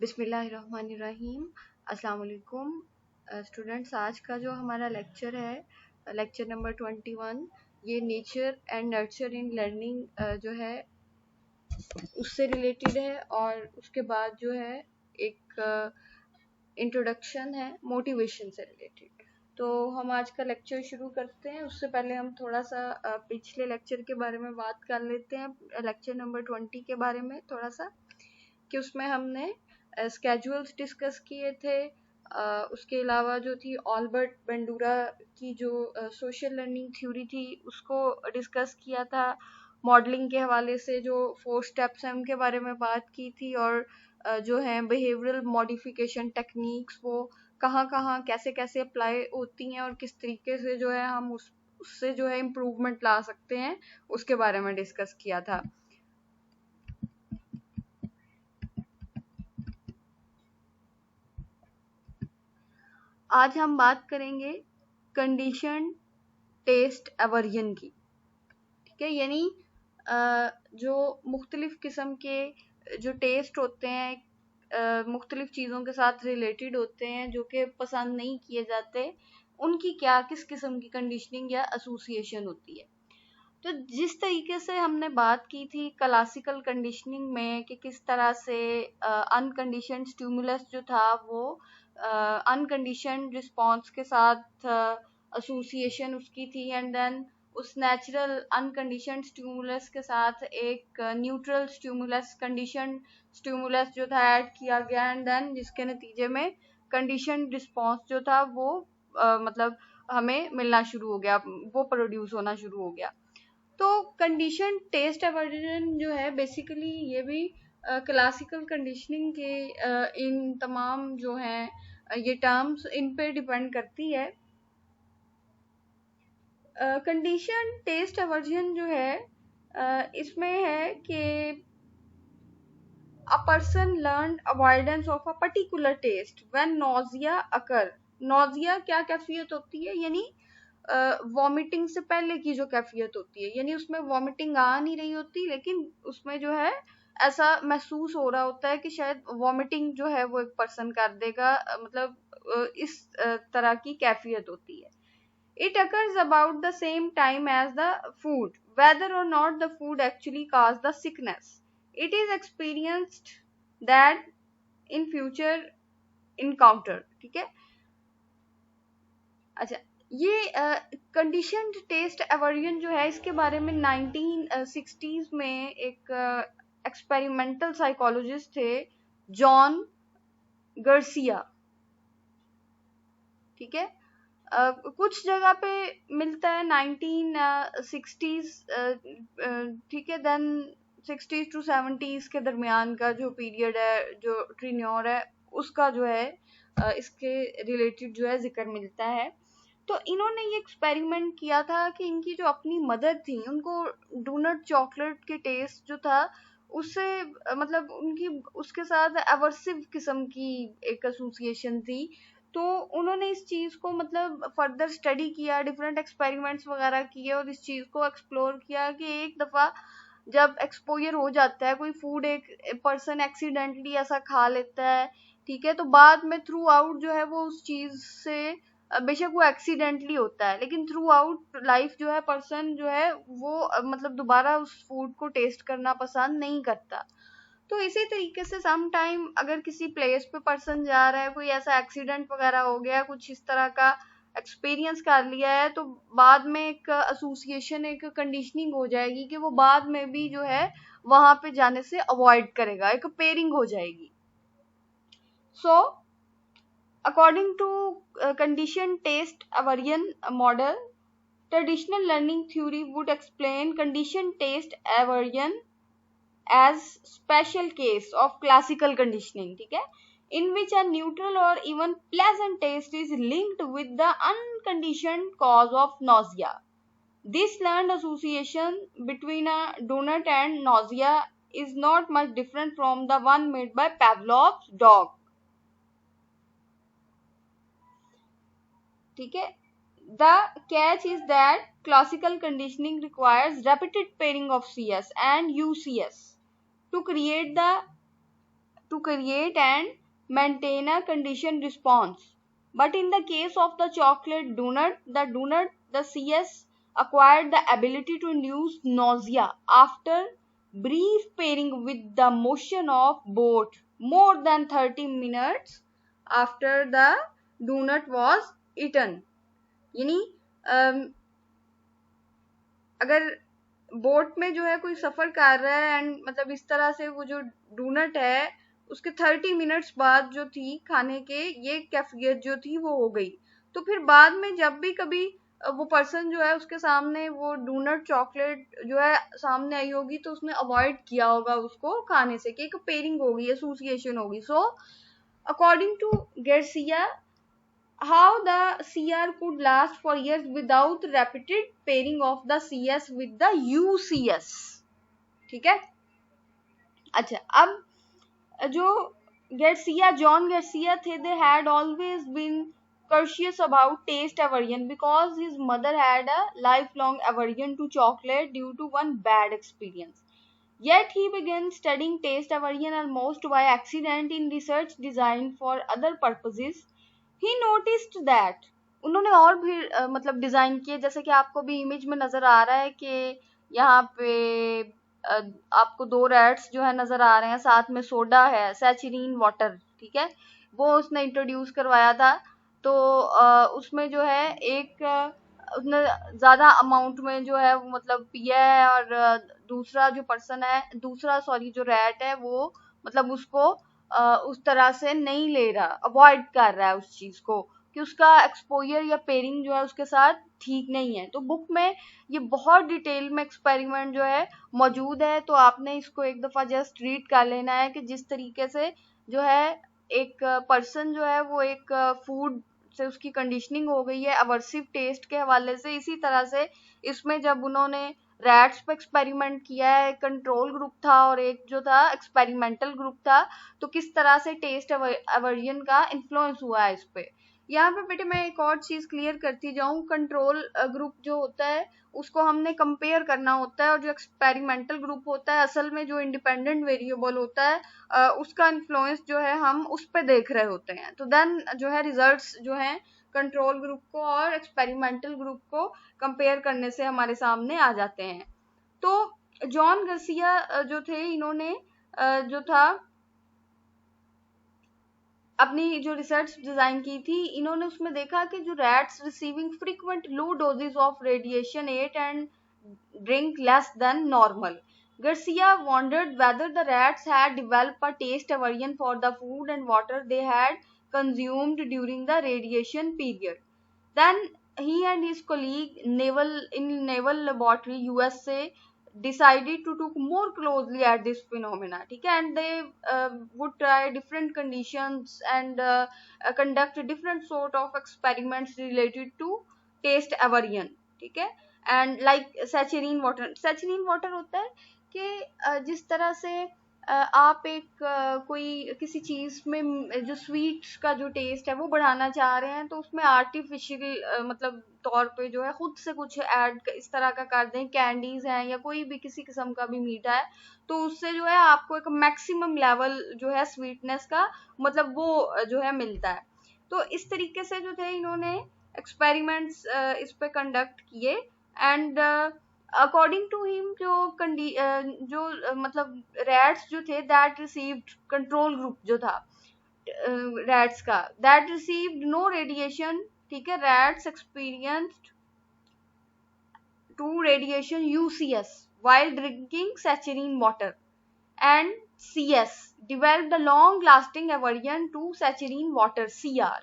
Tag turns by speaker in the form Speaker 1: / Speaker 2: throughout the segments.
Speaker 1: बिस्मिल्लाहिर्रहमानिर्रहीम। अस्सलाम वालेकुम स्टूडेंट्स। आज का जो हमारा लेक्चर है लेक्चर नंबर 21, ये nature and nurture in learning जो है उससे रिलेटेड है, और उसके बाद जो है एक इंट्रोडक्शन है मोटिवेशन से रिलेटेड। तो हम आज का लेक्चर शुरू करते हैं। उससे पहले हम थोड़ा सा पिछले लेक्चर के बारे में बात कर लेते हैं, लेक्चर नंबर 20 के बारे में थोड़ा सा, कि उसमें हमने स्केड्यूल्स डिस्कस किए थे। उसके अलावा जो थी ऑल्बर्ट बेंडूरा की जो सोशल लर्निंग थ्योरी थी उसको डिस्कस किया था। मॉडलिंग के हवाले से जो 4 स्टेप्स हैं उनके बारे में बात की थी, और जो है बिहेवियरल मॉडिफिकेशन टेक्निक्स वो कहाँ कहाँ कैसे कैसे अप्लाई होती हैं और किस तरीके से जो है हम उससे जो है इम्प्रूवमेंट ला सकते हैं, उसके बारे में डिस्कस किया था। आज हम बात करेंगे कंडीशन टेस्ट एवर्जन की। ठीक है, यानी जो मुख्तलिफ किस्म के जो टेस्ट होते हैं मुख्तलिफ चीज़ों के साथ रिलेटेड होते हैं जो कि पसंद नहीं किए जाते, उनकी क्या किस किस्म की कंडीशनिंग या एसोसिएशन होती है। तो जिस तरीके से हमने बात की थी क्लासिकल कंडीशनिंग में कि किस तरह से अनकंडीशन स्टिमुलस जो था वो अनकंडीशन रिस्पॉन्स के साथ एसोसिएशन उसकी थी, एंड देन उस नेचुरल अनकंडीशन स्टिमुलस के साथ एक न्यूट्रल स्टिमुलस कंडीशन स्टिमुलस जो था ऐड किया गया, एंड देन जिसके नतीजे में कंडीशन रिस्पॉन्स जो था वो मतलब हमें मिलना शुरू हो गया, वो प्रोड्यूस होना शुरू हो गया। तो कंडीशन टेस्ट एवर्जन जो है बेसिकली ये भी क्लासिकल कंडीशनिंग के इन तमाम जो हैं ये टर्म्स इन पे डिपेंड करती है। कंडीशन टेस्ट एवर्जन जो है इसमें है कि a person learned avoidance of a particular taste when nausea occur। nausea क्या कैफियत होती है, यानी वॉमिटिंग से पहले की जो कैफियत होती है, यानी उसमें वॉमिटिंग आ नहीं रही होती लेकिन उसमें जो है ऐसा महसूस हो रहा होता है कि शायद वॉमिटिंग जो है वो एक पर्सन कर देगा, मतलब इस तरह की कैफियत होती है। It occurs about the same time as the food, whether or not the food actually caused the sickness. It is experienced that in future encounter। ठीक है, अच्छा, ये कंडीशन टेस्ट एवर्जन जो है इसके बारे में 1960s में एक एक्सपेरिमेंटल साइकोलॉजिस्ट थे, जॉन गर्सिया। ठीक है, कुछ जगह पे मिलता है 1960s, ठीक है, देन 60s टू 70s के दरमियान का जो पीरियड है, जो ट्रीन्योर है, उसका जो है इसके रिलेटेड जो है जिक्र मिलता है। तो इन्होंने ये एक्सपेरिमेंट किया था कि इनकी जो अपनी मदर थी उनको डोनट चॉकलेट के टेस्ट जो था उससे मतलब उनकी उसके साथ एवर्सिव किस्म की एक एसोसिएशन थी। तो उन्होंने इस चीज को मतलब फर्दर स्टडी किया, डिफरेंट एक्सपेरिमेंट्स वगैरह किए और इस चीज को एक्सप्लोर किया कि एक दफा जब एक्सपोजर हो जाता है कोई फूड, एक पर्सन एक्सीडेंटली ऐसा खा लेता है, ठीक है, तो बाद में थ्रू आउट जो है वो उस चीज से बेशक वो एक्सीडेंटली होता है लेकिन थ्रू आउट लाइफ जो है पर्सन जो है वो मतलब दोबारा उस फूड को टेस्ट करना पसंद नहीं करता। तो इसी तरीके से सम टाइम अगर किसी प्लेस पे पर्सन जा रहा है, कोई ऐसा एक्सीडेंट वगैरह हो गया, कुछ इस तरह का एक्सपीरियंस कर लिया है, तो बाद में एक एसोसिएशन एक कंडीशनिंग हो जाएगी कि वो बाद में भी जो है वहां पे जाने से अवॉइड करेगा, एक पेयरिंग हो जाएगी। सो according to condition taste aversion model, traditional learning theory would explain condition taste aversion as special case of classical conditioning, ठीक है, in which a neutral or even pleasant taste is linked with the unconditioned cause of nausea. This learned association between a donut and nausea is not much different from the one made by Pavlov's dog। ठीक है, the catch is that classical conditioning requires repeated pairing of CS and UCS to create the to create and maintain a conditioned response. But in the case of the chocolate donut, the CS acquired the ability to induce nausea after brief pairing with the motion of boat more than 30 minutes after the donut was eaten. यानी अगर boat में जो है कोई सफर कर रहा है and मतलब इस तरह से वो जो डोनट है उसके 30 मिनट्स बाद जो थी खाने के ये कैफियत जो थी वो हो गई। तो फिर बाद में जब भी कभी वो पर्सन जो है उसके सामने वो डोनट चॉकलेट जो है सामने आई होगी तो उसने अवॉइड किया होगा उसको खाने से कि एक पेयरिंग होगी, एसोसिएशन होगी। So according to Garcia, how the CR could last for years without repeated pairing of the CS with the UCS। ठीक है। अच्छा, अब जो जॉन गार्सिया थे, they had always been cautious about taste aversion because his mother had a lifelong aversion to chocolate due to one bad experience. Yet he began studying taste aversion almost by accident in research designed for other purposes. He noticed that उन्होंने और भी मतलब design किए, जैसे कि आपको भी image में नजर आ रहा है कि यहाँ पे आपको दो रैट्स जो है नजर आ रहे हैं, साथ में सोडा है, सैचरीन वाटर, ठीक है, वो उसने इंट्रोड्यूस करवाया था। तो उसमें जो है एक उसने ज्यादा अमाउंट में जो है वो मतलब पिया है और दूसरा सॉरी जो रैट है वो मतलब उसको उस तरह से नहीं ले रहा, अवॉइड कर रहा है उस चीज को कि उसका एक्सपोजर या पेयरिंग जो है उसके साथ ठीक नहीं है। तो बुक में ये बहुत डिटेल में एक्सपेरिमेंट जो है मौजूद है, तो आपने इसको एक दफा जस्ट रीड कर लेना है कि जिस तरीके से जो है एक पर्सन जो है वो एक फूड से उसकी कंडीशनिंग हो गई है अवर्सिव टेस्ट के हवाले से, इसी तरह से इसमें जब उन्होंने रैट्स पे एक्सपेरिमेंट किया है, कंट्रोल ग्रुप था और एक जो था एक्सपेरिमेंटल ग्रुप था, तो किस तरह से टेस्ट अवर्जन का इन्फ्लुएंस हुआ है इस पे। यहाँ पे बेटे मैं एक और चीज क्लियर करती जाऊं, कंट्रोल ग्रुप जो होता है उसको हमने कंपेयर करना होता है और जो एक्सपेरिमेंटल ग्रुप होता है असल में जो इंडिपेंडेंट वेरिएबल होता है उसका इन्फ्लुएंस जो है हम उस पे देख रहे होते हैं। तो देन जो है रिजल्ट्स जो हैं कंट्रोल ग्रुप को और एक्सपेरिमेंटल ग्रुप को कंपेयर करने से हमारे सामने आ जाते हैं। तो जॉन गार्सिया जो थे, इन्होंने जो था अपनी जो रिसर्च डिजाइन की थी, इन्होंने उसमें देखा कि जो rats receiving frequent low doses of radiation ate and drink less than normal. Garcia wondered whether the rats had developed a taste aversion for the food and water they had consumed during the radiation period. Then he and his colleague in Naval Laboratory USA decided to look more closely at this phenomena, ठीक है, and they would try different conditions and conduct different sort of experiments related to taste aversion, ठीक है। And like सैचरीन water होता है कि जिस तरह से आप एक कोई किसी चीज में जो स्वीट का जो टेस्ट है वो बढ़ाना चाह रहे हैं, तो उसमें आर्टिफिशियल मतलब तौर पे जो है खुद से कुछ ऐड इस तरह का कर दें, कैंडीज हैं या कोई भी किसी किस्म का भी मीठा है, तो उससे जो है आपको एक मैक्सिमम लेवल जो है स्वीटनेस का मतलब वो जो है मिलता है। तो इस तरीके से जो थे इन्होंने एक्सपेरिमेंट्स इस पे कंडक्ट किए एंड अकॉर्डिंग टू हिम जो मतलब रैट्स जो थे दैट रिसीव्ड कंट्रोल ग्रुप जो था रैट्स का दैट रिसीव्ड नो रेडिएशन, ठीक है, rats experienced to radiation UCS while drinking saccharine water and CS developed a long lasting aversion to saccharine water CR.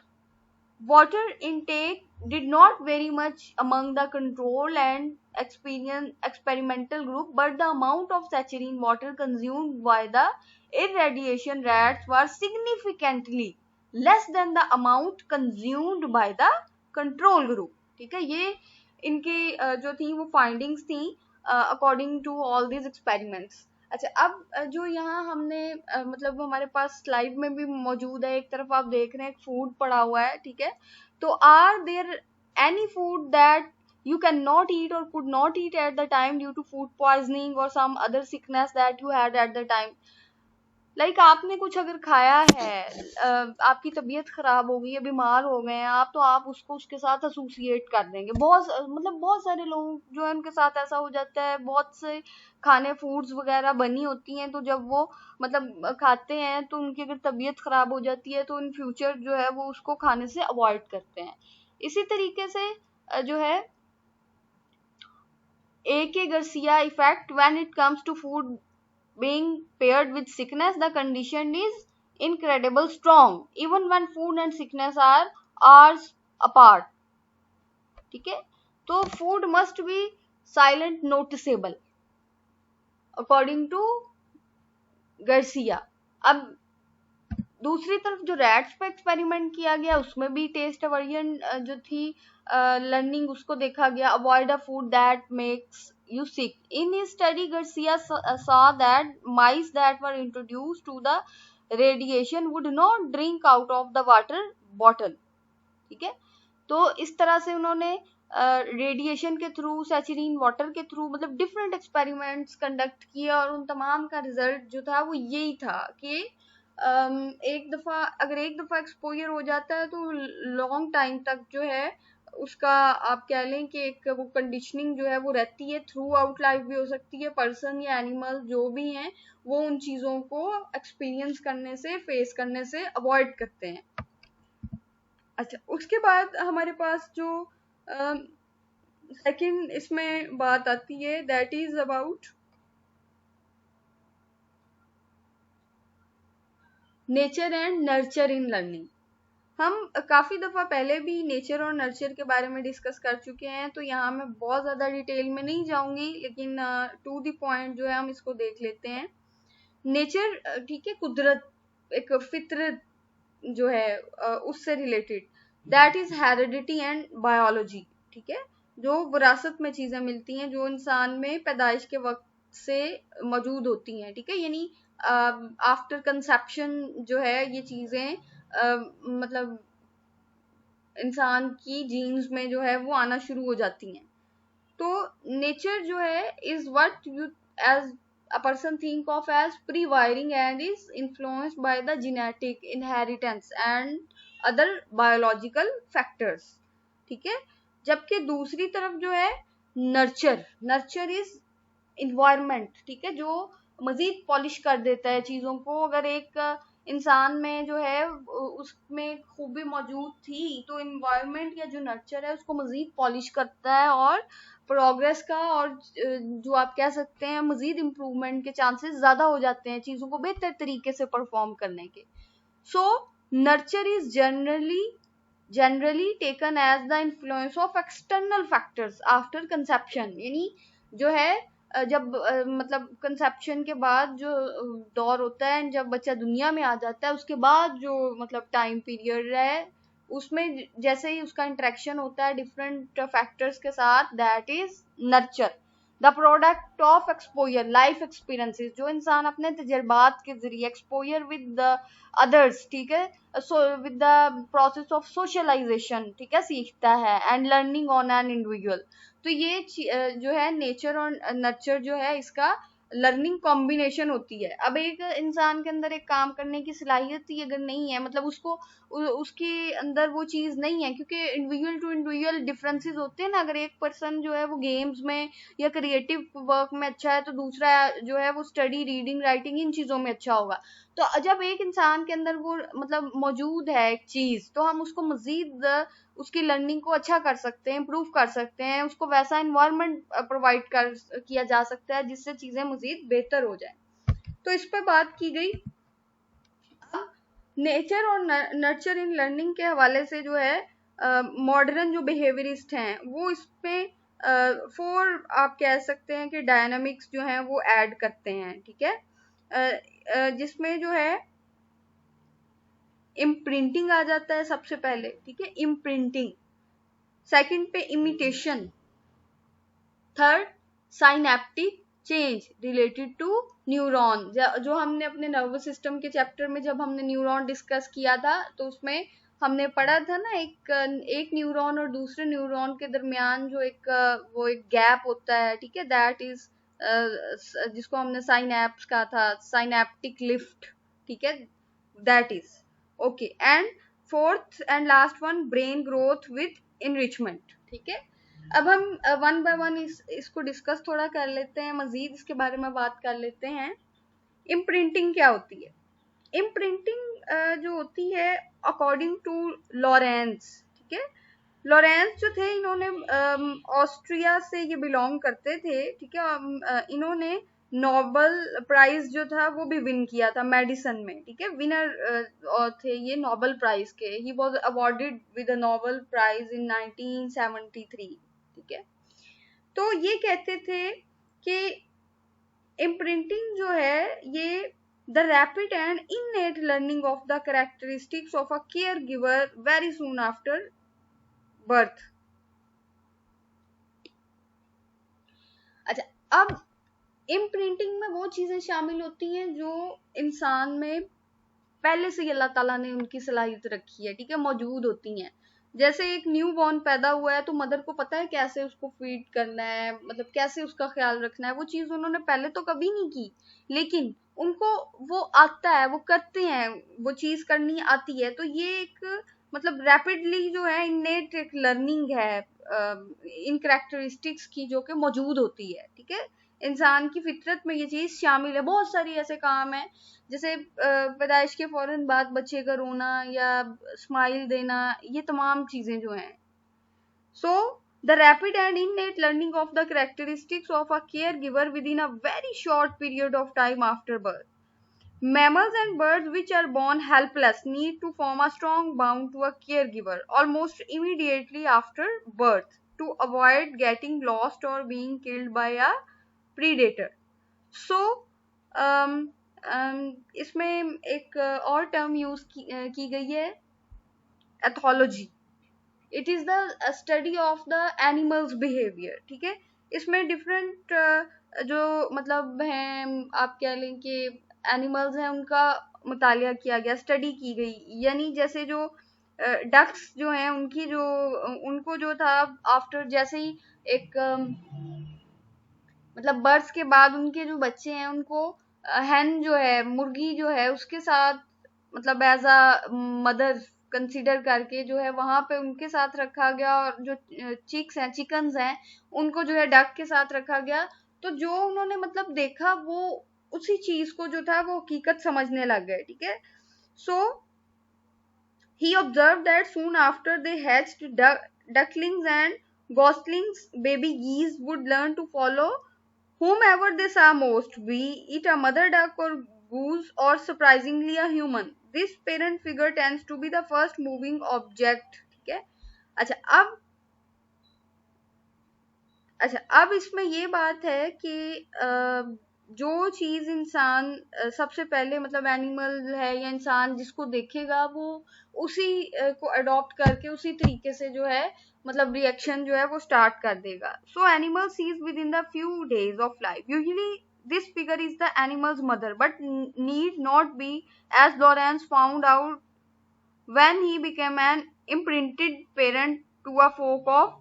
Speaker 1: Water intake did not vary much among the control and experimental group, but the amount of saccharine water consumed by the irradiation rats was significantly less than the amount consumed by the control group, ठीक है। ये इनकी जो थी वो findings थी according to all these experiments. अच्छा, अब जो यहाँ हमने मतलब हमारे पास स्लाइड में भी मौजूद है, एक तरफ आप देख रहे हैं फूड पड़ा हुआ है, ठीक है, तो are there any food that you cannot eat or could not eat at the time due to food poisoning or some other sickness that you had at the time? Like आपने कुछ अगर खाया है, आपकी तबीयत खराब हो गई है, बीमार हो गए हैं आप, तो आप उसको उसके साथ एसोसिएट कर देंगे। बहुत सारे लोग जो है उनके साथ ऐसा हो जाता है। बहुत से खाने फूड्स वगैरह बनी होती हैं, तो जब वो खाते हैं तो उनकी अगर तबीयत खराब हो जाती है तो इन फ्यूचर जो है वो उसको खाने से अवॉइड करते हैं। इसी तरीके से जो है A.K. Garcia effect, when it comes to food being paired with sickness, the condition is incredible strong, even when food and sickness are hours apart. ठीक है, तो food must be silent noticeable according to Garcia. अब दूसरी तरफ जो rats पे experiment किया गया उसमें भी टेस्ट अवर्जन जो थी लर्निंग उसको देखा गया। Avoid a food that makes you sick. In his study, Garcia saw that mice that were introduced to the radiation would not drink out of the water bottle. ठीक है, तो इस तरह से उन्होंने रेडिएशन के थ्रू, सैचुरीन वाटर के through, मतलब डिफरेंट एक्सपेरिमेंट्स कंडक्ट किए और उन तमाम का रिजल्ट जो था वो यही था कि अगर एक दफा एक्सपोजर हो जाता है तो लॉन्ग टाइम तक जो है उसका आप कह लें कि एक वो कंडीशनिंग जो है वो रहती है। थ्रू आउट लाइफ भी हो सकती है। पर्सन या एनिमल जो भी हैं वो उन चीजों को एक्सपीरियंस करने से, फेस करने से अवॉइड करते हैं। अच्छा, उसके बाद हमारे पास जो सेकंड इसमें बात आती है, that is about nature and nurture in learning. हम काफी दफा पहले भी नेचर और नर्चर के बारे में डिस्कस कर चुके हैं, तो यहाँ मैं बहुत ज्यादा डिटेल में नहीं जाऊंगी, लेकिन टू द पॉइंट जो है हम इसको देख लेते हैं। नेचर ठीक है, कुदरत, एक फितरत जो है उससे related, that is heredity and biology. ठीक है, जो विरासत में चीजें मिलती हैं जो इंसान में पैदाइश के वक्त से मौजूद होती हैं। ठीक है, यानी आफ्टर कंसेप्शन जो है ये चीजें मतलब इंसान की जीन्स में जो है वो आना शुरू हो जाती हैं। तो नेचर जो है is what you as a person think of as pre-wiring and is influenced by the genetic inheritance and other biological factors. ठीक है, जबकि दूसरी तरफ जो है नर्चर इज इन्वायरमेंट। ठीक है, जो मजीद पॉलिश कर देता है चीजों को। अगर एक इंसान में जो है उसमें खूबी मौजूद थी तो इन्वायरमेंट या जो नर्चर है उसको मजीद पॉलिश करता है और प्रोग्रेस का और जो आप कह सकते हैं मजीद इम्प्रूवमेंट के चांसेस ज्यादा हो जाते हैं चीजों को बेहतर तरीके से परफॉर्म करने के। So nurture is generally taken as the influence of external factors after conception। यानी जो है जब मतलब कंसेप्शन के बाद जो दौर होता है, जब बच्चा दुनिया में आ जाता है उसके बाद जो मतलब टाइम पीरियड है उसमें जैसे ही उसका इंटरेक्शन होता है डिफरेंट फैक्टर्स के साथ, that is nurture. The product of exposure, life experiences, जो इंसान अपने तजर्बात के जरिए एक्सपोजर विद अदर्स, ठीक है, so with the process of socialisation, ठीक है, सीखता है and learning on an individual. तो ये जो है नेचर और नर्चर जो है इसका लर्निंग कॉम्बिनेशन होती है। अब एक इंसान के अंदर एक काम करने की सलाहियत ही अगर नहीं है, मतलब उसको उसके अंदर वो चीज नहीं है, क्योंकि इंडिविजुअल टू इंडिविजुअल डिफरेंसेस होते हैं ना। अगर एक पर्सन जो है वो गेम्स में या क्रिएटिव वर्क में अच्छा है तो दूसरा जो है वो स्टडी, रीडिंग, राइटिंग इन चीजों में अच्छा होगा। तो जब एक इंसान के अंदर वो मतलब मौजूद है एक चीज, तो हम उसको मजीद उसकी लर्निंग को अच्छा कर सकते हैं, इम्प्रूव कर सकते हैं, उसको वैसा इन्वायरमेंट प्रोवाइड कर किया जा सकता है जिससे चीजें मजीद बेहतर हो जाए। तो इस पर बात की गई। नेचर और नर्चर इन लर्निंग के हवाले से जो है मॉडर्न जो बिहेवियरिस्ट हैं वो इसमें 4 आप कह सकते हैं कि डायनामिक्स जो हैं वो ऐड करते हैं। ठीक है, जिसमें जो है इम्प्रिंटिंग आ जाता है सबसे पहले। ठीक है, इम्प्रिंटिंग। सेकंड पे imitation. Third synaptic change related to neuron. जो हमने अपने नर्वस सिस्टम के चैप्टर में जब हमने न्यूरॉन डिस्कस किया था तो उसमें हमने पढ़ा था ना, एक न्यूरॉन और दूसरे न्यूरॉन के दरमियान जो वो एक गैप होता है। ठीक है, दैट इज जिसको हमने साइनैप्स कहा था, साइनेप्टिक लिफ्ट। ठीक है, that is okay. And fourth and last one, brain growth with enrichment. ठीक है, अब हम वन बाय वन इसको डिस्कस थोड़ा कर लेते हैं, मजीद इसके बारे में बात कर लेते हैं। इम्प्रिंटिंग क्या होती है? इम्प्रिंटिंग जो होती है अकॉर्डिंग टू लॉरेंस, ठीक है, लॉरेंस जो थे इन्होंने ऑस्ट्रिया से ये बिलोंग करते थे, ठीक है, इन्होंने नोबेल प्राइज जो था वो भी विन किया था मेडिसिन में, ठीक है, विनर थे ये नोबेल प्राइज के। He was awarded with the Nobel prize in 1973, ठीक है। तो ये कहते थे कि इम्प्रिंटिंग जो है ये the rapid and innate learning of the characteristics of a care giver very soon after birth. अच्छा, अब इम्प्रिंटिंग में वो चीजें शामिल होती हैं जो इंसान में पहले से ही अल्लाह ताला ने उनकी सलाहियत रखी है, ठीक है, मौजूद होती हैं। जैसे एक न्यू बॉर्न पैदा हुआ है तो मदर को पता है कैसे उसको फीड करना है, मतलब कैसे उसका ख्याल रखना है। वो चीज उन्होंने पहले तो कभी नहीं की, लेकिन उनको वो आता है, वो करते हैं, वो चीज करनी आती है। तो ये एक मतलब रैपिडली जो है इननेट एक लर्निंग है इन कैरेक्टरिस्टिक्स की जो कि मौजूद होती है, ठीक है। इंसान की फितरत में ये चीज शामिल है। बहुत सारी ऐसे काम है जैसे पैदाइश के फौरन बाद बच्चे का रोना या स्माइल देना, ये तमाम चीजें जो हैं। So the rapid and innate learning of the characteristics of a caregiver within a very short period of time after birth. Mammals and birds which are born helpless need to form a strong bond to a caregiver almost immediately after birth to avoid getting lost or being killed by a predator. So इसमें एक और term use की गई है, ethology. It is the study of the animals behaviour, ठीक है। इसमें different जो मतलब हैं, आप कह लें कि एनिमल्स हैं, उनका मुतालिया किया गया, स्टडी की गई। यानी जैसे जो डक्स जो हैं उनकी जो उनको जो था आफ्टर जैसे ही एक मतलब बर्थ के बाद उनके जो बच्चे हैं उनको हैन जो है, मुर्गी जो है, उसके साथ मतलब एज अ मदर कंसीडर करके जो है वहां पे उनके साथ रखा गया। और जो चिक्स हैं, चिकन्स हैं, उनको जो है डक के साथ रखा गया। तो जो उन्होंने मतलब देखा वो उसी चीज को जो था वो हकीकत समझने लग गए, ठीक है। सो he observed that soon after they hatched, ducklings and goslings, baby geese, would learn to follow whomever they saw most, be it a mother duck or goose or surprisingly a human. This parent figure tends to be the first moving object. ठीक है। अच्छा, अब इसमें ये बात है कि जो चीज इंसान सबसे पहले मतलब एनिमल है या इंसान जिसको देखेगा वो उसी को अडॉप्ट करके उसी तरीके से जो है मतलब रिएक्शन जो है वो स्टार्ट कर देगा। So animal sees within the few days of life. Usually this figure is the animal's mother but need not be, as Lorenz found out when he became an imprinted parent to a flock of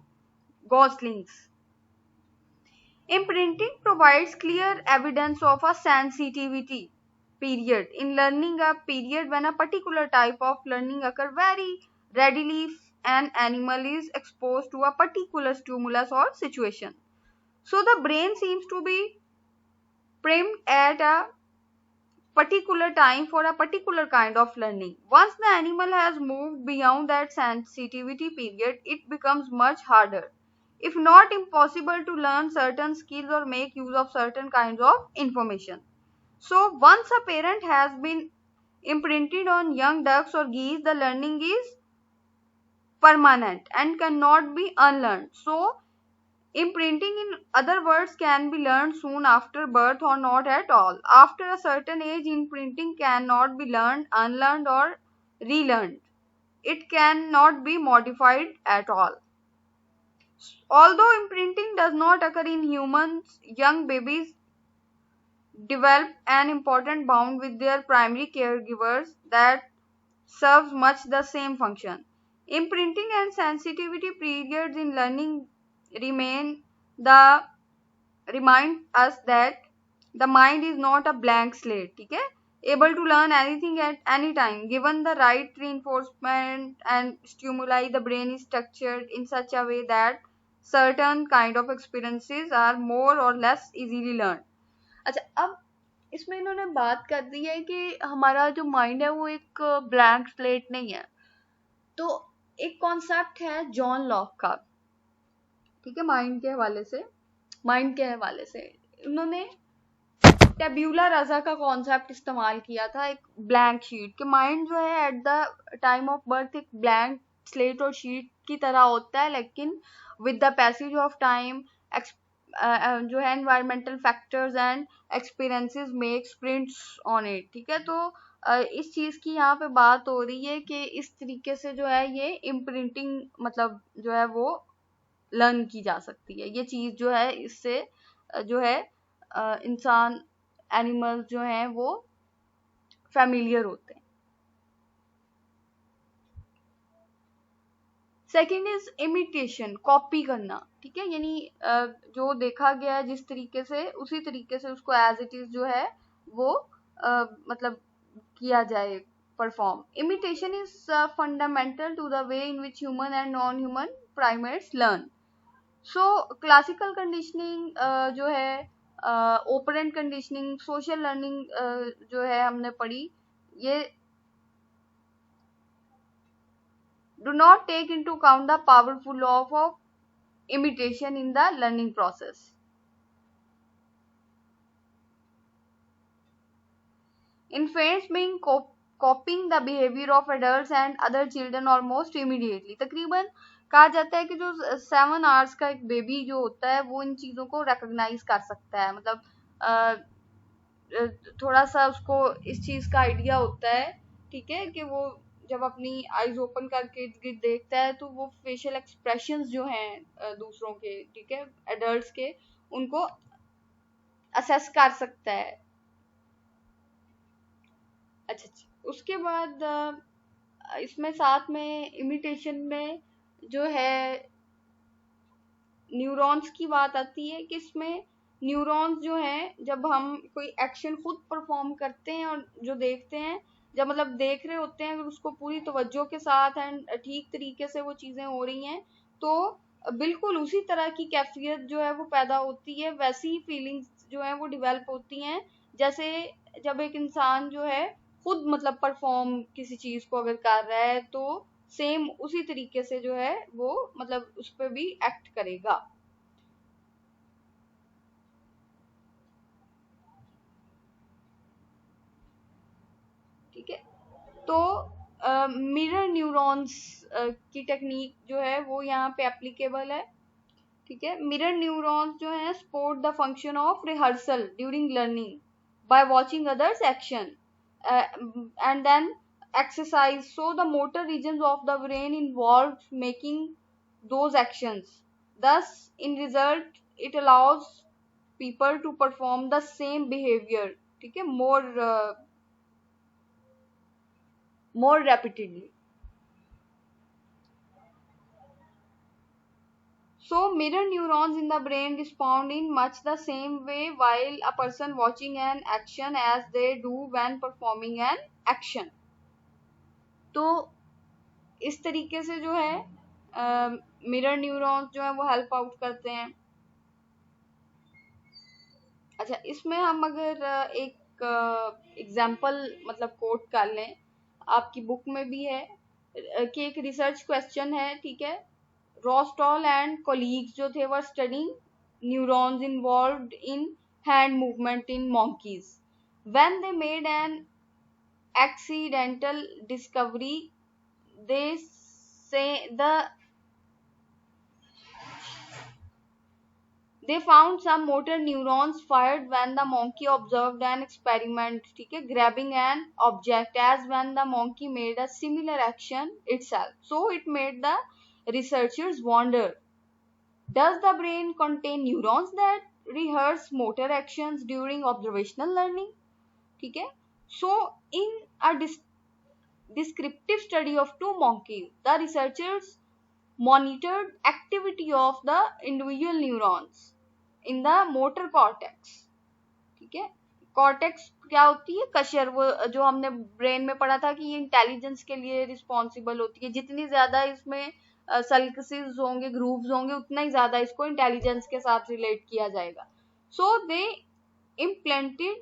Speaker 1: goslings. Imprinting provides clear evidence of a sensitivity period in learning, a period when a particular type of learning occurs very readily if an animal is exposed to a particular stimulus or situation. So the brain seems to be primed at a particular time for a particular kind of learning. Once the animal has moved beyond that sensitivity period, it becomes much harder, if not impossible, to learn certain skills or make use of certain kinds of information. So once a parent has been imprinted on young ducks or geese, the learning is permanent and cannot be unlearned. So imprinting, in other words, can be learned soon after birth or not at all. After a certain age, imprinting cannot be learned, unlearned, or relearned. It cannot be modified at all. Although imprinting does not occur in humans, young babies develop an important bond with their primary caregivers that serves much the same function. Imprinting and sensitivity periods in learning remind us that the mind is not a blank slate, ठीक है। able to learn anything at any time. Given the right reinforcement and stimuli, the brain is structured in such a way that certain kind of experiences are more or less easily learned. अच्छा, अब इसमें इन्होंने बात कर दी है कि हमारा जो माइंड है वो एक ब्लैंक स्लेट नहीं है. तो एक कॉन्सेप्ट है जॉन लॉक का, ठीक है, माइंड के हवाले से उन्होंने टेब्यूला रजा का कॉन्सेप्ट इस्तेमाल किया था, एक ब्लैंक शीट के. माइंड जो है at the time of birth एक ब्लैंक स्लेट और शीट की तरह होता है, लेकिन with the passage of time जो है environmental factors and experiences makes prints on it. ठीक है, तो इस चीज की यहाँ पे बात हो रही है कि इस तरीके से जो है ये इम्प्रिंटिंग मतलब जो है वो लर्न की जा सकती है. ये चीज जो है इससे जो है इंसान एनिमल्स जो हैं वो फेमिलियर होते हैं. सेकेंड इज इमिटेशन, कॉपी करना. ठीक है, यानी जो देखा गया है जिस तरीके से उसी तरीके से उसको एज इट इज जो है वो मतलब किया जाए, perform. Imitation is fundamental to the way in which human and non human primates learn. So classical conditioning जो है, ओपरेंट कंडीशनिंग, सोशल लर्निंग जो है हमने पढ़ी, ये do not take into account the powerful law of imitation in the learning process. Infants being copying the behavior of adults and other children almost immediately. तकरीबन कहा जाता है कि जो 7 आवर्स का एक बेबी जो होता है वो इन चीजों को रिकॉग्नाइज कर सकता है. मतलब थोड़ा सा उसको इस चीज का आइडिया होता है, ठीक है, कि वो जब अपनी आईज ओपन करके इर्द गिर्द देखता है तो वो फेशियल एक्सप्रेशंस जो हैं दूसरों के, ठीक है, एडल्ट्स के, उनको असेस कर सकता है. अच्छा, उसके बाद इसमें साथ में इमिटेशन में जो है न्यूरॉन्स की बात आती है कि इसमें न्यूरॉन्स जो हैं जब हम कोई एक्शन खुद परफॉर्म करते हैं और जो देखते हैं, जब मतलब देख रहे होते हैं अगर उसको पूरी तवज्जो के साथ एंड ठीक तरीके से वो चीजें हो रही हैं तो बिल्कुल उसी तरह की कैफियत जो है वो पैदा होती है, वैसी ही फीलिंग्स जो है वो डेवलप होती हैं जैसे जब एक इंसान जो है खुद मतलब परफॉर्म किसी चीज को अगर कर रहा है तो सेम उसी तरीके से जो है वो मतलब उस पर भी एक्ट करेगा. ठीक है, तो मिरर न्यूरॉन्स की टेक्निक जो है वो यहाँ पे एप्लीकेबल है. ठीक है, मिरर न्यूरॉन्स जो है support the function of rehearsal during learning by watching others action and then exercise, so the motor regions of the brain involved making those actions. Thus in result it allows people to perform the same behavior, ठीक है, more repeatedly. So mirror neurons in the brain respond in much the same way while a person watching an action as they do when performing an action. तो इस तरीके से जो है mirror neurons जो है वो हेल्प आउट करते हैं. अच्छा, इसमें हम अगर एक एग्जाम्पल मतलब कोट कर लें, आपकी बुक में भी है कि एक रिसर्च क्वेश्चन है, ठीक है, रोस्टॉल एंड कोलीग्स जो थे वर studying neurons involved in hand movement in monkeys. When they made an accidental discovery, they say they found some motor neurons fired when the monkey observed an experiment, ठीक है, grabbing an object, as when the monkey made a similar action itself. So it made the researchers wonder, does the brain contain neurons that rehearse motor actions during observational learning? ठीक है, so in a descriptive study of 2 monkeys, the researchers monitored activity of the individual neurons in the motor cortex. ठीक है, cortex क्या होती है, कशर, वो जो हमने ब्रेन में पढ़ा था कि ये इंटेलिजेंस के लिए रिस्पॉन्सिबल होती है, जितनी ज्यादा इसमें सल्कसिस होंगे, ग्रूव्स होंगे, उतना ही ज्यादा इसको इंटेलिजेंस के साथ रिलेट किया जाएगा. सो दे implanted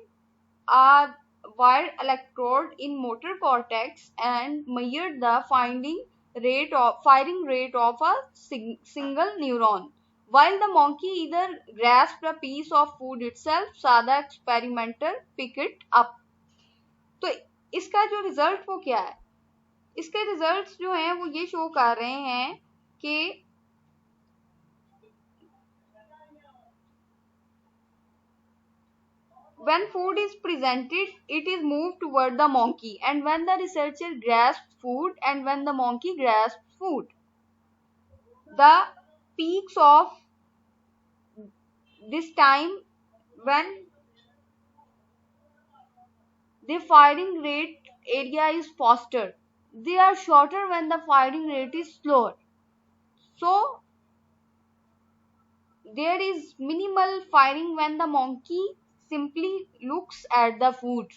Speaker 1: a wired electrode in motor cortex and measured the firing rate of a single neuron. While the monkey either grasped a piece of food itself, saw the experimenter pick it up. तो इसका जो result वो क्या है, इसके results जो हैं वो ये शो कर रहे हैं कि when food is presented, it is moved toward the monkey, and when the researcher grasps food and when the monkey grasps food, the peaks of this time when the firing rate area is faster, they are shorter when the firing rate is slower. So there is minimal firing when the monkey simply looks at the food.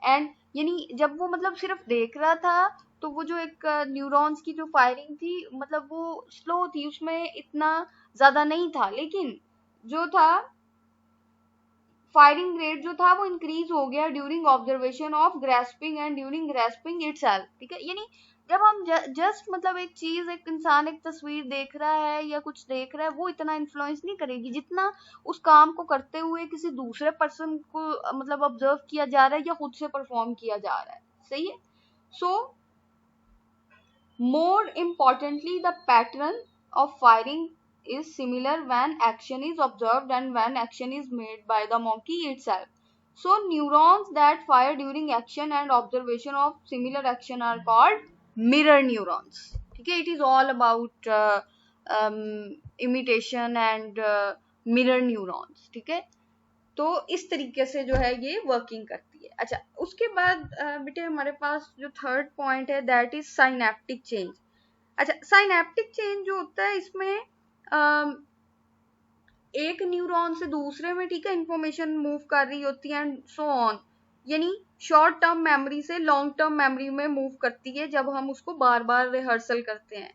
Speaker 1: And यानी जब वो मतलब सिर्फ देख रहा था तो वो जो एक न्यूरॉन्स की जो फायरिंग थी मतलब वो स्लो थी, उसमें इतना ज्यादा नहीं था, लेकिन जो था फायरिंग रेट जो था वो इंक्रीज हो गया during observation of grasping and during grasping itself. ठीक है, यानी जब हम जस्ट मतलब एक चीज, एक इंसान एक तस्वीर देख रहा है या कुछ देख रहा है, वो इतना इन्फ्लुएंस नहीं करेगी जितना उस काम को करते हुए किसी दूसरे पर्सन को मतलब ऑब्जर्व किया जा रहा है या खुद से परफॉर्म किया जा रहा है. सही है. So more importantly the pattern of firing is similar when action is observed and when action is made by the monkey itself. So neurons that fire during action and observation of similar action are called mirror neurons. ठीक है, it is all about imitation and mirror neurons. ठीक है, तो इस तरीके से जो है ये वर्किंग करती है. अच्छा, उसके बाद बेटे हमारे पास जो थर्ड पॉइंट है दैट इज साइनेप्टिक चेंज. अच्छा, साइनेप्टिक चेंज जो होता है इसमें एक न्यूरॉन से दूसरे में, ठीक है, इंफॉर्मेशन मूव कर रही होती है एंड सो ऑन, यानी शॉर्ट टर्म मेमोरी से लॉन्ग टर्म मेमोरी में मूव करती है जब हम उसको बार बार रिहर्सल करते हैं.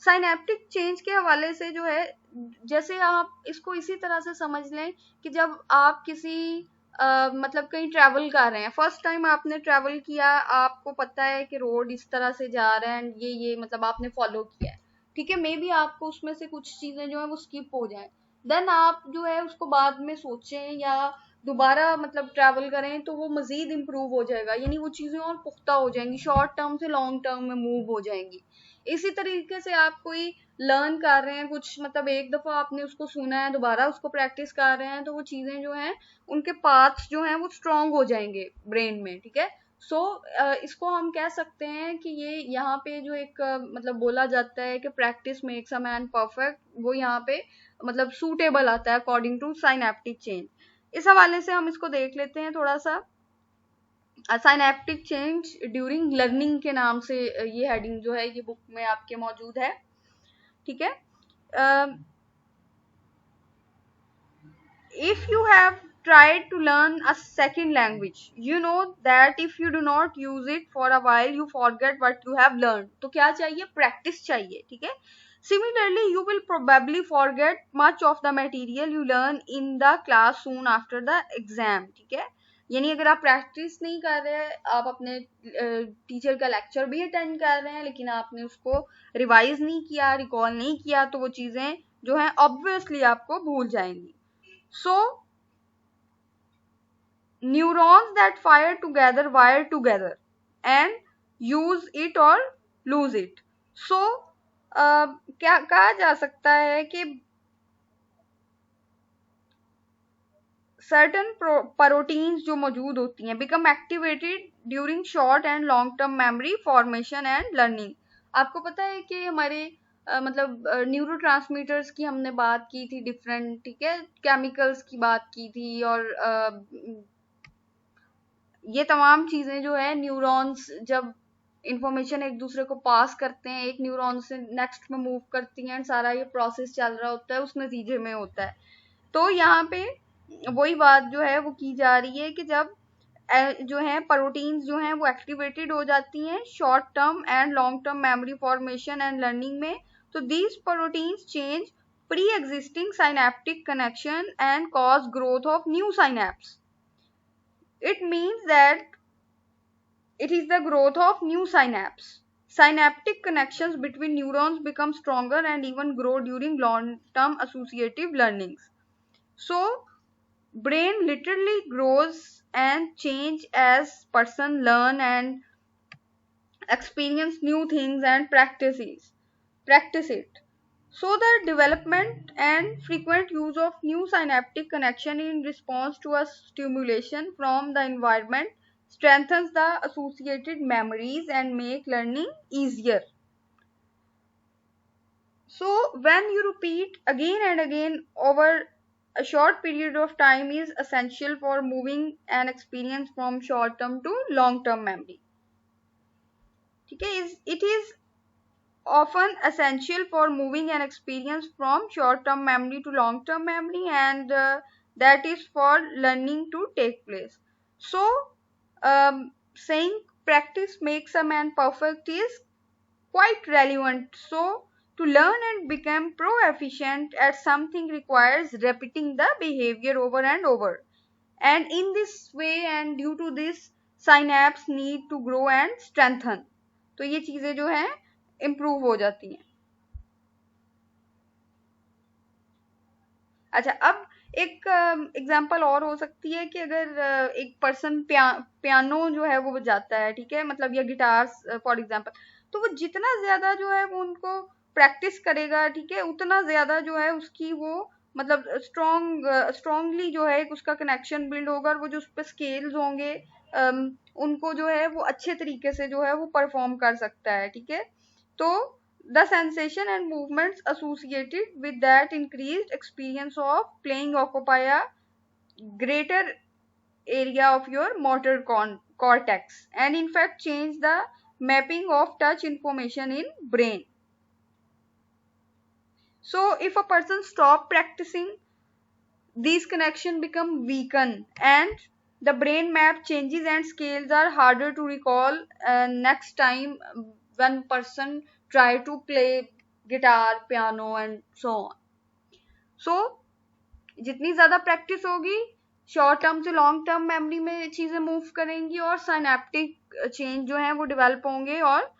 Speaker 1: साइनेप्टिक चेंज के हवाले से जो है, जैसे आप इसको इसी तरह से समझ लें कि जब आप किसी मतलब कहीं ट्रैवल कर रहे हैं, फर्स्ट टाइम आपने ट्रैवल किया, आपको पता है कि रोड इस तरह से जा रहा है एंड ये मतलब आपने फॉलो किया है. ठीक है, मे बी आपको उसमें से कुछ चीजें जो है वो स्किप हो जाए, देन आप जो है उसको बाद में सोचें या दोबारा मतलब ट्रैवल करें तो वो मजीद इम्प्रूव हो जाएगा, यानी वो चीजें और पुख्ता हो जाएंगी, शॉर्ट टर्म से लॉन्ग टर्म में मूव हो जाएंगी. इसी तरीके से आप कोई लर्न कर रहे हैं कुछ, मतलब एक दफा आपने उसको सुना है, दोबारा उसको प्रैक्टिस कर रहे हैं, तो वो चीजें जो हैं उनके पाथ्स जो हैं वो स्ट्रांग हो जाएंगे ब्रेन में. ठीक है, सो इसको हम कह सकते हैं कि ये यहाँ पे जो एक मतलब बोला जाता है कि practice makes a man perfect, वो यहाँ पे मतलब सूटेबल आता है अकॉर्डिंग टू साइनेप्टिक चेंज. इस हवाले से हम इसको देख लेते हैं थोड़ा सा. साइनेप्टिक चेंज ड्यूरिंग लर्निंग के नाम से ये हेडिंग जो है ये बुक में आपके मौजूद है. ठीक है, if you have tried to learn a second language, you know that if you do not use it for a while, you forget what you have learned. तो क्या चाहिए, प्रैक्टिस चाहिए. ठीक है, similarly you will probably forget much of the material you learn in the class soon after the exam. ठीक है, यानी अगर आप प्रैक्टिस नहीं कर रहे हैं, आप अपने टीचर का लेक्चर भी अटेंड कर रहे हैं लेकिन आपने उसको रिवाइज नहीं किया, रिकॉल नहीं किया, तो वो चीजें जो हैं ऑब्वियसली आपको भूल जाएंगी. So neurons that fire together wire together and use it or lose it. So क्या कहा जा सकता है कि certain प्रोटीन्स जो मौजूद होती हैं become activated during short and long term memory formation and learning. आपको पता है कि हमारे मतलब न्यूरोट्रांसमीटर्स की हमने बात की थी डिफरेंट, ठीक है, केमिकल्स की बात की थी, और ये तमाम चीजें जो है न्यूरॉन्स जब इंफॉर्मेशन एक दूसरे को पास करते हैं, एक न्यूरॉन से नेक्स्ट में मूव करती हैं, सारा ये प्रोसेस चल रहा होता है, उस नतीजे में होता है. तो यहाँ पे वही बात जो है वो की जा रही है कि जब जो है प्रोटीन्स जो हैं वो एक्टिवेटेड हो जाती हैं short term and long term memory formation and learning में. तो these proteins change pre existing synaptic connection and cause growth of new synapse. It means that it is the growth of new synapse. Synaptic connections between neurons become stronger and even grow during long-term associative learnings. So, brain literally grows and change as person learn and experience new things and practice it. So the development and frequent use of new synaptic connection in response to a stimulation from the environment strengthens the associated memories and make learning easier. So when you repeat again and again over a short period of time is essential for moving an experience from short term to long term memory. Okay, it is often essential for moving an experience from short-term memory to long-term memory, and that is for learning to take place. So saying practice makes a man perfect is quite relevant. So to learn and become proficient at something requires repeating the behavior over and over, and in this way and due to this synapse need to grow and strengthen. तो ये चीजें जो है improve हो जाती हैं. अच्छा, अब एक एग्जांपल और हो सकती है कि अगर एक पर्सन पियानो जो है वो बजाता है, ठीक है, मतलब या गिटार फॉर एग्जांपल, तो वो जितना ज्यादा जो है वो उनको प्रैक्टिस करेगा, ठीक है, उतना ज्यादा जो है उसकी वो मतलब स्ट्रॉन्गली जो है उसका कनेक्शन बिल्ड होगा और वो जो उस पर स्केल्स होंगे उनको जो है वो अच्छे तरीके से जो है वो परफॉर्म कर सकता है. ठीक है, तो the sensation and movements associated with that increased experience of playing occupy a greater area of your motor cortex and in fact change the mapping of touch information in brain. So if a person stop practicing, these connections become weaken and the brain map changes and scales are harder to recall next time when person try to play guitar, piano and so on. So जितनी ज्यादा practice होगी short term से long term memory में चीजें move करेंगी और synaptic change जो है वो डेवलप होंगे और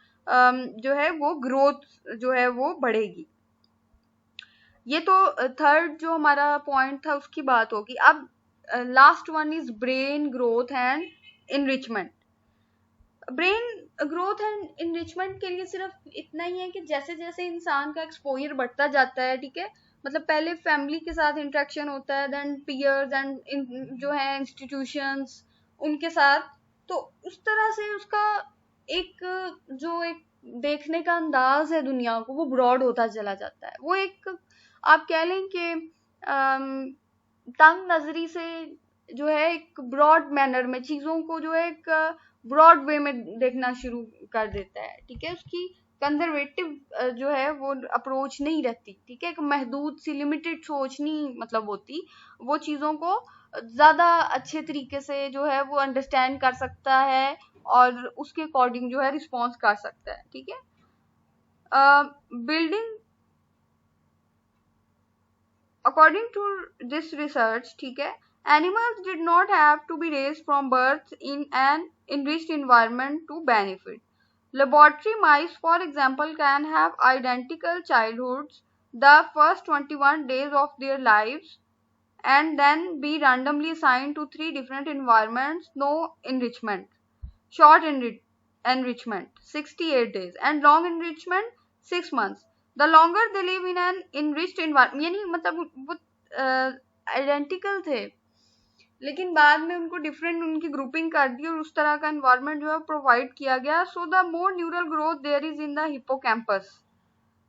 Speaker 1: जो है वो ग्रोथ जो है वो बढ़ेगी. ये तो थर्ड जो हमारा पॉइंट था उसकी बात होगी. अब last one is brain growth and enrichment. Brain growth and enrichment के लिए सिर्फ इतना ही है कि जैसे जैसे इंसान का एक्सपोजर बढ़ता जाता है, ठीक है, मतलब पहले फैमिली के साथ इंटरेक्शन होता है, देन पीयर्स एंड जो है इंस्टीट्यूशंस उनके साथ, तो उस तरह से उसका एक जो एक देखने का अंदाज है दुनिया को वो ब्रॉड होता चला जाता है. वो एक आप कह लें कि तंग नजरी से जो है एक ब्रॉड मैनर में चीजों को जो है एक ब्रॉड वे में देखना शुरू कर देता है. ठीक है, उसकी कंजर्वेटिव जो है वो अप्रोच नहीं रहती. ठीक है, एक महदूद सी लिमिटेड सोच नहीं मतलब होती, वो चीजों को ज्यादा अच्छे तरीके से जो है वो अंडरस्टैंड कर सकता है और उसके अकॉर्डिंग जो है रिस्पॉन्स कर सकता है. ठीक है, building according to this research, ठीक है, animals did not have to be raised from birth in an enriched environment to benefit. Laboratory mice, for example, can have identical childhoods the first 21 days of their lives and then be randomly assigned to 3 different environments, no enrichment. Short enrichment 68 days and long enrichment 6 months. The longer they live in an enriched environment, यानी मतलब वो identical थे लेकिन बाद में उनको different उनकी grouping कर दी और उस तरह का एनवायरनमेंट जो है प्रोवाइड किया गया. So the more neural growth there is in the hippocampus.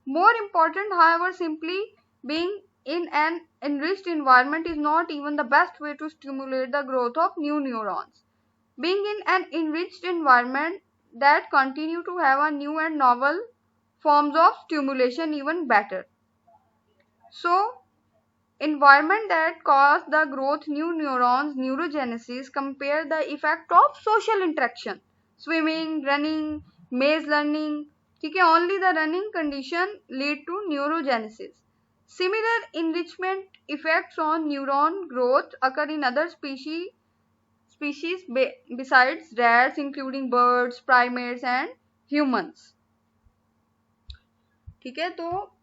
Speaker 1: More important however simply being in an enriched environment is not even the best way to stimulate the growth of new neurons. Being in an enriched environment that continue to have a new and novel forms of stimulation even better. So environment that cause the growth new neurons neurogenesis. Compare the effect of social interaction, swimming, running, maze learning. ठीक है, only the running condition lead to neurogenesis. Similar enrichment effects on neuron growth occur in other species besides rats, including birds, primates and humans. ठीक है, तो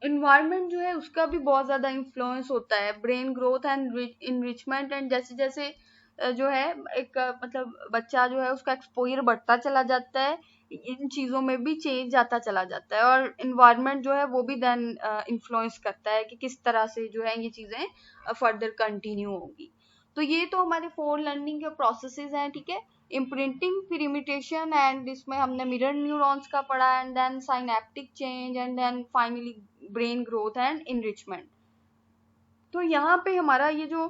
Speaker 1: environment जो है उसका भी बहुत ज्यादा इन्फ्लुएंस होता है brain growth and enrichment. And जैसे जैसे जो है एक मतलब बच्चा जो है उसका एक्सपोजर बढ़ता चला जाता है, इन चीजों में भी चेंज आता चला जाता है, और इन्वायरमेंट जो है वो भी देन इन्फ्लुएंस करता है कि किस तरह से जो है ये चीजें फर्दर कंटिन्यू होगी। तो ये तो हमारे फोर लर्निंग के प्रोसेसेस हैं, ठीक है। इम्प्रिंटिंग, फिर इमिटेशन, एंड इसमें हमने मिरर न्यूरॉन्स का पढ़ा, and then synaptic change, and then finally brain growth and enrichment. तो यहाँ पे हमारा ये जो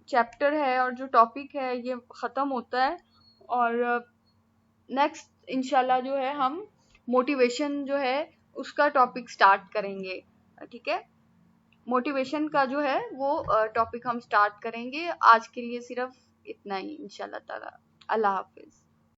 Speaker 1: चैप्टर है और जो टॉपिक है ये खत्म होता है, और नेक्स्ट इंशाल्लाह जो है हम मोटिवेशन जो है उसका टॉपिक स्टार्ट करेंगे, ठीक है। मोटिवेशन का जो है वो टॉपिक हम स्टार्ट करेंगे। आज के लिए सिर्फ इतना ही इंशाल्लाह ताला। अल्लाह हाफिज।